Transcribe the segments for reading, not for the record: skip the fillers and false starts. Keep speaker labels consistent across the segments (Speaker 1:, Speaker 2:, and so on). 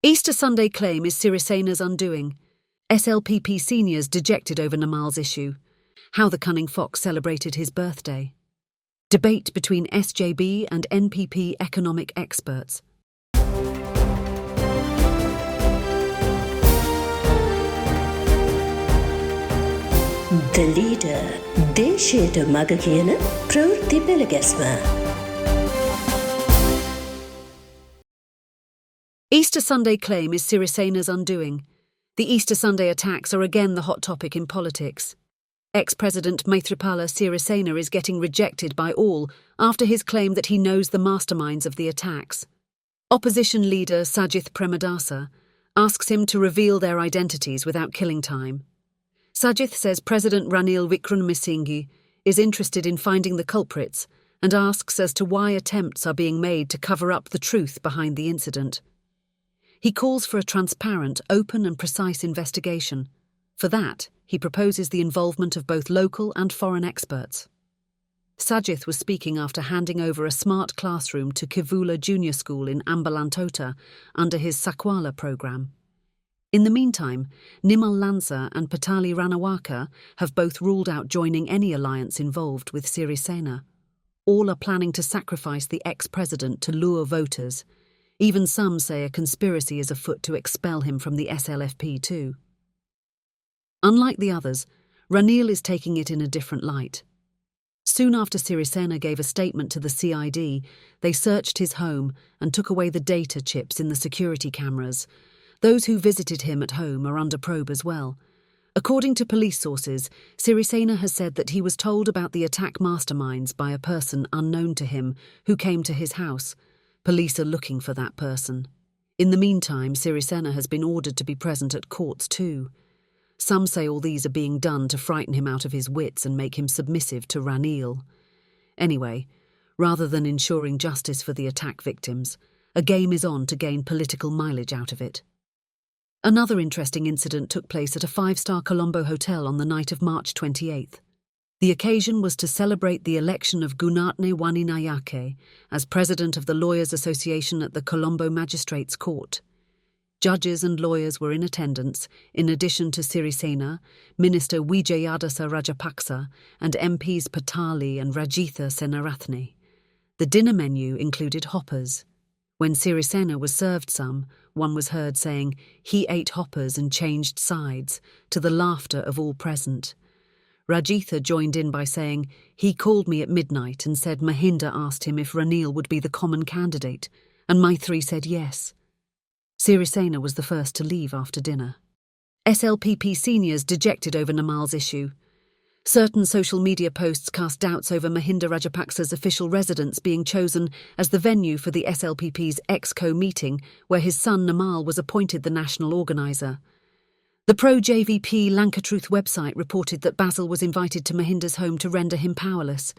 Speaker 1: Easter Sunday claim is Sirisena's undoing. SLPP seniors dejected over Namal's issue. How the cunning fox celebrated his birthday. Debate between SJB and NPP economic experts.
Speaker 2: The leader, dejected මග කියන ප්‍රවෘත්ති පෙළගැස්ම.
Speaker 1: Easter Sunday claim is Sirisena's undoing. The Easter Sunday attacks are again the hot topic in politics. Ex-President Maithripala Sirisena is getting rejected by all after his claim that he knows the masterminds of the attacks. Opposition leader Sajith Premadasa asks him to reveal their identities without killing time. Sajith says President Ranil Wickremesinghe is interested in finding the culprits and asks as to why attempts are being made to cover up the truth behind the incident. He calls for a transparent, open and precise investigation. For that, he proposes the involvement of both local and foreign experts. Sajith was speaking after handing over a smart classroom to Kivula Junior School in Ambalantota under his Sakwala programme. In the meantime, Namal Lanka and Patali Ranawaka have both ruled out joining any alliance involved with Sirisena. All are planning to sacrifice the ex-president to lure voters. Even some say a conspiracy is afoot to expel him from the SLPP too. Unlike the others, Ranil is taking it in a different light. Soon after Sirisena gave a statement to the CID, they searched his home and took away the data chips in the security cameras. Those who visited him at home are under probe as well. According to police sources, Sirisena has said that he was told about the attack masterminds by a person unknown to him who came to his house. Police are looking for that person. In the meantime, Sirisena has been ordered to be present at courts too. Some say all these are being done to frighten him out of his wits and make him submissive to Ranil. Anyway, rather than ensuring justice for the attack victims, a game is on to gain political mileage out of it. Another interesting incident took place at a 5-star Colombo hotel on the night of March 28th. The occasion was to celebrate the election of Gunatne Waninayake as president of the Lawyers Association at the Colombo Magistrates Court. Judges and lawyers were in attendance, in addition to Sirisena, Minister Wijayadasa Rajapaksa, and MPs Patali and Rajitha Senarathne. The dinner menu included hoppers. When Sirisena was served some, one was heard saying, "He ate hoppers and changed sides," to the laughter of all present. Rajitha joined in by saying, "He called me at midnight and said Mahinda asked him if Ranil would be the common candidate, and Maithri said yes." Sirisena was the first to leave after dinner. SLPP seniors dejected over Namal's issue. Certain social media posts cast doubts over Mahinda Rajapaksa's official residence being chosen as the venue for the SLPP's EXCO meeting, where his son Namal was appointed the national organiser. The pro-JVP Lanka Truth website reported that Basil was invited to Mahinda's home to render him powerless.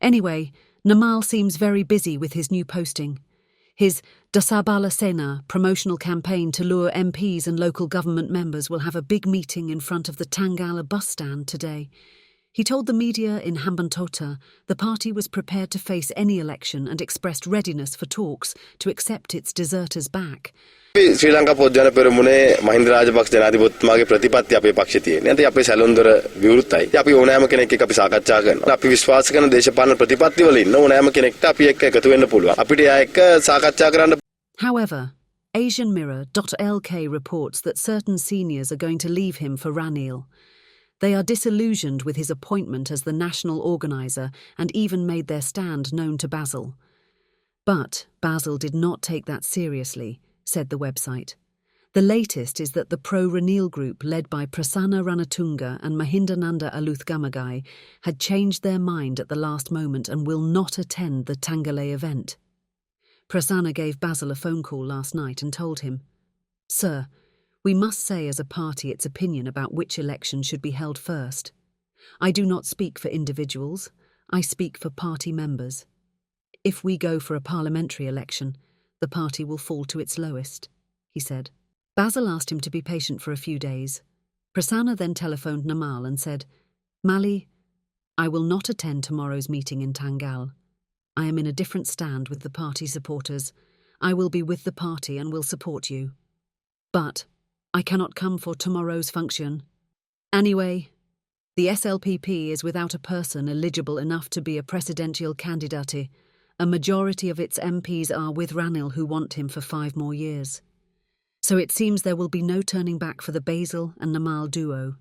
Speaker 1: Anyway, Namal seems very busy with his new posting. His Dasabala Sena promotional campaign to lure MPs and local government members will have a big meeting in front of the Tangala bus stand today. He told the media in Hambantota the party was prepared to face any election and expressed readiness for talks to accept its deserters back.
Speaker 3: ශ්‍රී ලංකා පොත් ජනපෙරමුණේ මහින්ද රාජපක්ෂ ජනාධිපතිතුමාගේ ප්‍රතිපත්ති අපේ පක්ෂේ තියෙනවා. ඉතින් අපේ සැලොන්දර විවෘතයි. අපි ඕනෑම කෙනෙක් එක්ක අපි සාකච්ඡා කරනවා. අපි විශ්වාස කරන දේශපාලන ප්‍රතිපත්ති වල ඉන්න ඕනෑම කෙනෙක්ට අපි එක්ක එකතු වෙන්න පුළුවන්. අපිට එයා එක්ක සාකච්ඡා කරන්න.
Speaker 1: However, Asian Mirror.lk reports that certain seniors are going to leave him for Ranil. They are disillusioned with his appointment as the national organiser and even made their stand known to Basil. But Basil did not take that seriously, said the website. The latest is that the pro-Ranil group led by Prasanna Ranatunga and Mahindananda Aluthgamagai had changed their mind at the last moment and will not attend the Tangale event. Prasanna gave Basil a phone call last night and told him, "Sir, we must say as a party its opinion about which election should be held first. I do not speak for individuals, I speak for party members. If we go for a parliamentary election, the party will fall to its lowest," he said. Basil asked him to be patient for a few days. Prasanna then telephoned Namal and said, "Mali, I will not attend tomorrow's meeting in Tangal. I am in a different stand with the party supporters. I will be with the party and will support you." But I cannot come for tomorrow's function. Anyway, the SLPP is without a person eligible enough to be a presidential candidate. A majority of its MPs are with Ranil, who want him for 5 more years. So it seems there will be no turning back for the Basil and Namal duo.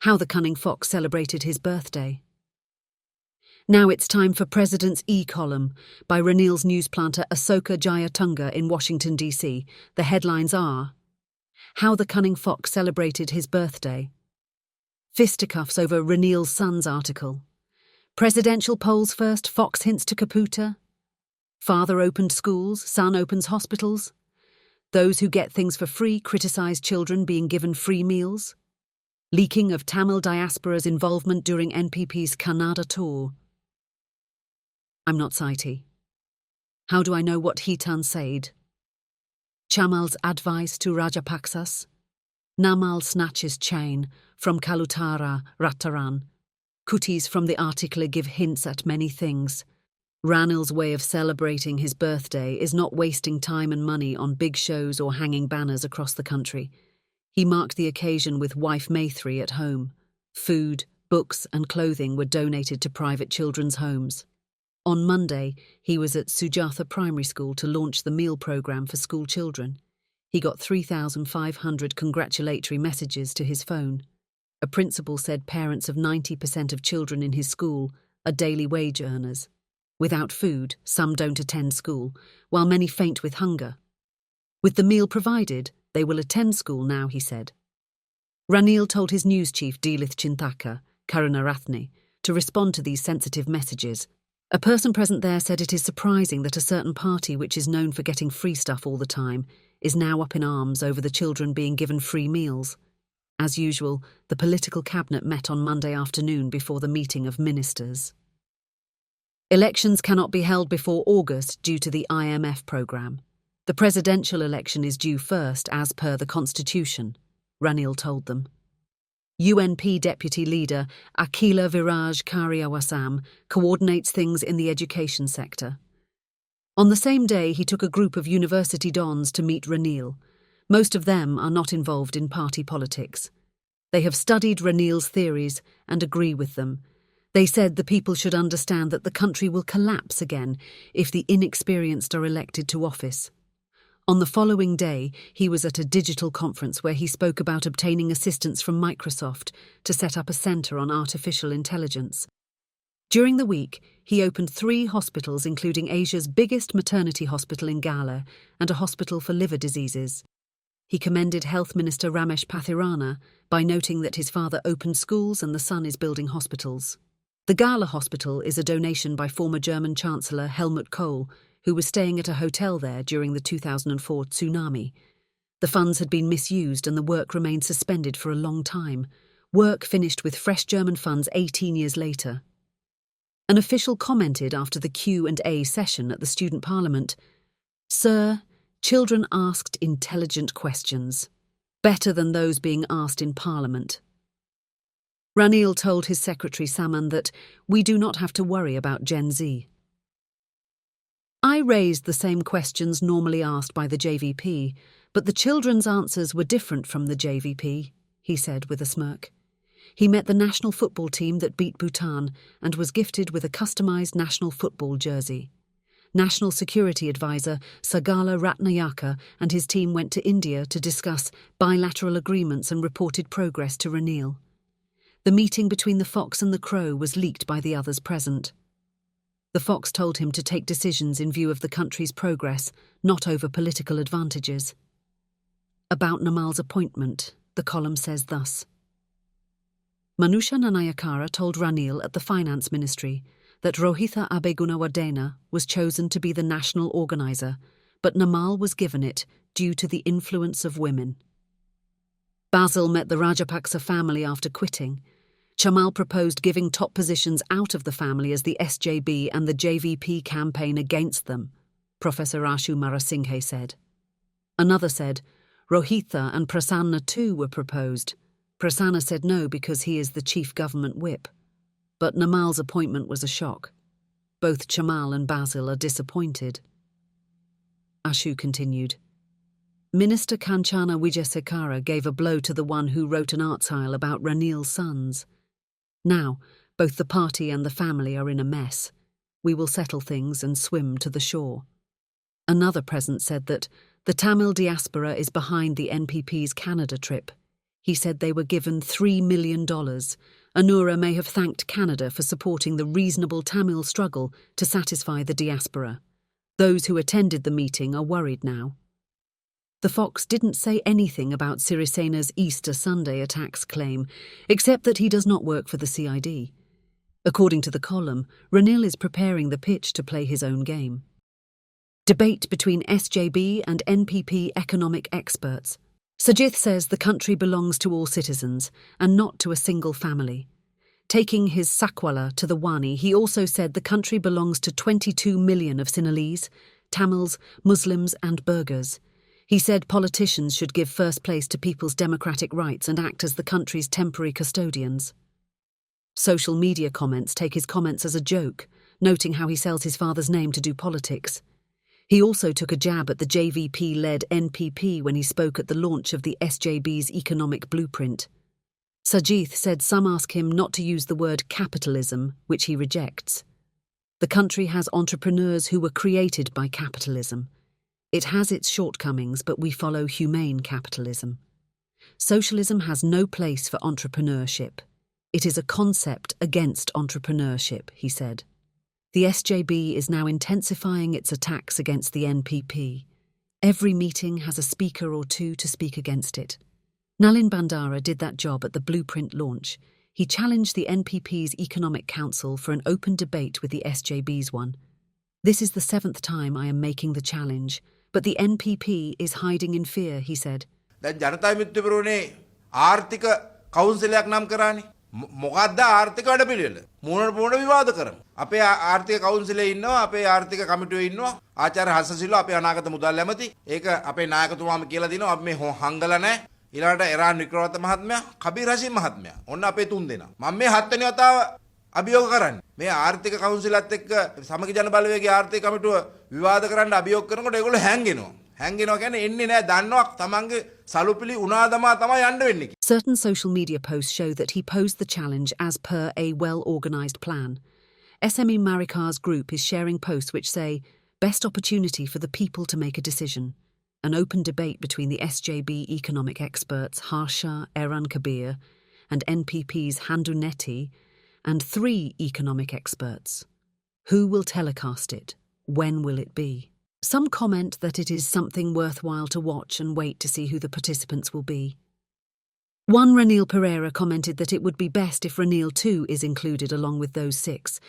Speaker 1: How the Cunning Fox celebrated his birthday. Now it's time for President's E-column by Ranil's news planter Asoka Jayatunga in Washington, D.C. The headlines are: How the Cunning Fox celebrated his birthday. Fisticuffs over Ranil's son's article. Presidential polls first, Fox hints to Kaputa. Father opened schools, son opens hospitals. Those who get things for free criticise children being given free meals. Leaking of Tamil diaspora's involvement during NPP's Kannada tour. I'm not Saiti. How do I know what Hitan said? Chamal's advice to Rajapaksas. Namal snatches chain from Kalutara Rataran. Kutis from the article give hints at many things. Ranil's way of celebrating his birthday is not wasting time and money on big shows or hanging banners across the country. He marked the occasion with wife Maithri at home. Food, books and clothing were donated to private children's homes. On Monday, he was at Sujatha Primary School to launch the meal programme for school children. He got 3,500 congratulatory messages to his phone. A principal said parents of 90% of children in his school are daily wage earners. Without food, some don't attend school, while many faint with hunger. With the meal provided, they will attend school now, he said. Ranil told his news chief Dilith Chintaka, Karunarathne, to respond to these sensitive messages. A person present there said it is surprising that a certain party, which is known for getting free stuff all the time, is now up in arms over the children being given free meals. As usual, the political cabinet met on Monday afternoon before the meeting of ministers. Elections cannot be held before August due to the IMF programme. The presidential election is due first as per the constitution, Ranil told them. UNP Deputy Leader Akila Viraj Karyawasam coordinates things in the education sector. On the same day, he took a group of university dons to meet Ranil. Most of them are not involved in party politics. They have studied Ranil's theories and agree with them. They said the people should understand that the country will collapse again if the inexperienced are elected to office. On the following day, he was at a digital conference where he spoke about obtaining assistance from Microsoft to set up a centre on artificial intelligence. During the week, he opened 3 hospitals, including Asia's biggest maternity hospital in Gala and a hospital for liver diseases. He commended Health Minister Ramesh Pathirana by noting that his father opened schools and the son is building hospitals. The Gala Hospital is a donation by former German Chancellor Helmut Kohl, who was staying at a hotel there during the 2004 tsunami. The funds had been misused and the work remained suspended for a long time. Work finished with fresh German funds 18 years later. An official commented after the Q&A session at the Student Parliament, "Sir, children asked intelligent questions, better than those being asked in Parliament." Ranil told his secretary Saman that we do not have to worry about Gen Z. I raised the same questions normally asked by the JVP, but the children's answers were different from the JVP, he said with a smirk. He met the national football team that beat Bhutan and was gifted with a customised national football jersey. National Security Advisor Sagala Ratnayaka and his team went to India to discuss bilateral agreements and reported progress to Ranil. The meeting between the fox and the crow was leaked by the others present. The fox told him to take decisions in view of the country's progress, not over political advantages. About Namal's appointment, the column says thus. Manusha Nanayakara told Ranil at the Finance Ministry that Rohitha Abegunawardena was chosen to be the national organiser, but Namal was given it due to the influence of women. Basil met the Rajapaksa family after quitting. Chamal proposed giving top positions out of the family as the SJB and the JVP campaign against them, Professor Ashu Marasinghe said. Another said, Rohitha and Prasanna too were proposed. Prasanna said no because he is the chief government whip. But Namal's appointment was a shock. Both Chamal and Basil are disappointed. Ashu continued. Minister Kanchana Wijesekara gave a blow to the one who wrote an article about Ranil's sons. Now, both the party and the family are in a mess. We will settle things and swim to the shore. Another present said that the Tamil diaspora is behind the NPP's Canada trip. He said they were given $3 million. Anura may have thanked Canada for supporting the reasonable Tamil struggle to satisfy the diaspora. Those who attended the meeting are worried now. The Fox didn't say anything about Sirisena's Easter Sunday attacks claim, except that he does not work for the CID. According to the column, Ranil is preparing the pitch to play his own game. Debate between SJB and NPP economic experts. Sajith says the country belongs to all citizens and not to a single family. Taking his Sakwala to the Wani, he also said the country belongs to 22 million of Sinhalese, Tamils, Muslims and Burghers. He said politicians should give first place to people's democratic rights and act as the country's temporary custodians. Social media comments take his comments as a joke, noting how he sells his father's name to do politics. He also took a jab at the JVP-led NPP when he spoke at the launch of the SJB's economic blueprint. Sajith said some ask him not to use the word capitalism, which he rejects. The country has entrepreneurs who were created by capitalism. It has its shortcomings, but we follow humane capitalism. Socialism has no place for entrepreneurship. It is a concept against entrepreneurship, he said. The SJB is now intensifying its attacks against the NPP. Every meeting has a speaker or two to speak against it. Nalin Bandara did that job at the blueprint launch. He challenged the NPP's Economic Council for an open debate with the SJB's one. This is the 7th time I am making the challenge, but the NPP is hiding in fear, he said.
Speaker 4: දැන් ජනතා මිත්‍රවරුනේ ආර්ථික කවුන්සිලයක් නම් කරානේ. මොකද්ද ආර්ථික වැඩපිළිවෙල? මූණට මූණ විවාද කරමු. අපේ ආර්ථික කවුන්සිලේ ඉන්නවා, අපේ ආර්ථික කමිටුවේ ඉන්නවා. ආචාර්ය හස්සසිල්වා අපේ අනාගත මුදල් ඇමති. ඒක අපේ නායකතුමාම කියලා දිනවා අපි මේ හංගලා නැහැ. ඊළඟට එරාන් වික්‍රමරත්න මහත්මයා, කබීර් හෂීම් මහත්මයා. ඔන්න අපේ 3 දෙනා. මම මේ 7 වෙනි වතාව අභියෝග කරන්නේ. මේ ආර්ථික කවුන්සිලත් එක්ක සමගි ජන බලවේගයේ ආර්ථික කමිටුව විවාද කරන්න අභියෝග කරනකොට ඒගොල්ලෝ හැංගෙනවා. හැංගෙනවා කියන්නේ එන්නේ නැහැ දන්නවා තමන්ගේ සලුපිලි උනාදමා තමයි යන්න වෙන්නේ.
Speaker 1: Certain social media posts show that he posed the challenge as per a well-organised plan. SME Marikar's group is sharing posts which say, best opportunity for the people to make a decision. An open debate between the SJB economic experts Harsha Eran Kabir and NPP's Handuneti and 3 economic experts. Who will telecast it? When will it be? Some comment that it is something worthwhile to watch and wait to see who the participants will be. One Ranil Pereira commented that it would be best if Ranil too is included along with those 6.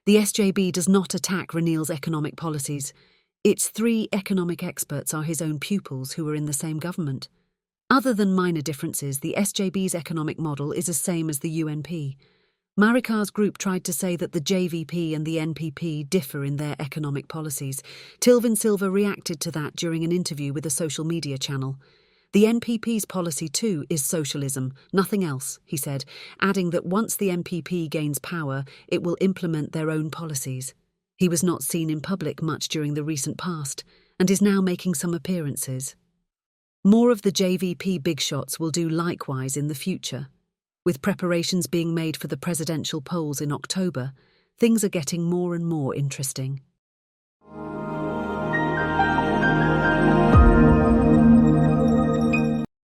Speaker 1: The SJB does not attack Ranil's economic policies. Its 3 economic experts are his own pupils who are in the same government. Other than minor differences, the SJB's economic model is the same as the UNP. Marikar's group tried to say that the JVP and the NPP differ in their economic policies. Tilvin Silva reacted to that during an interview with a social media channel. The NPP's policy too is socialism, nothing else, he said, adding that once the NPP gains power, it will implement their own policies. He was not seen in public much during the recent past and is now making some appearances. More of the JVP big shots will do likewise in the future. With preparations being made for the presidential polls in October, things are getting more and more interesting.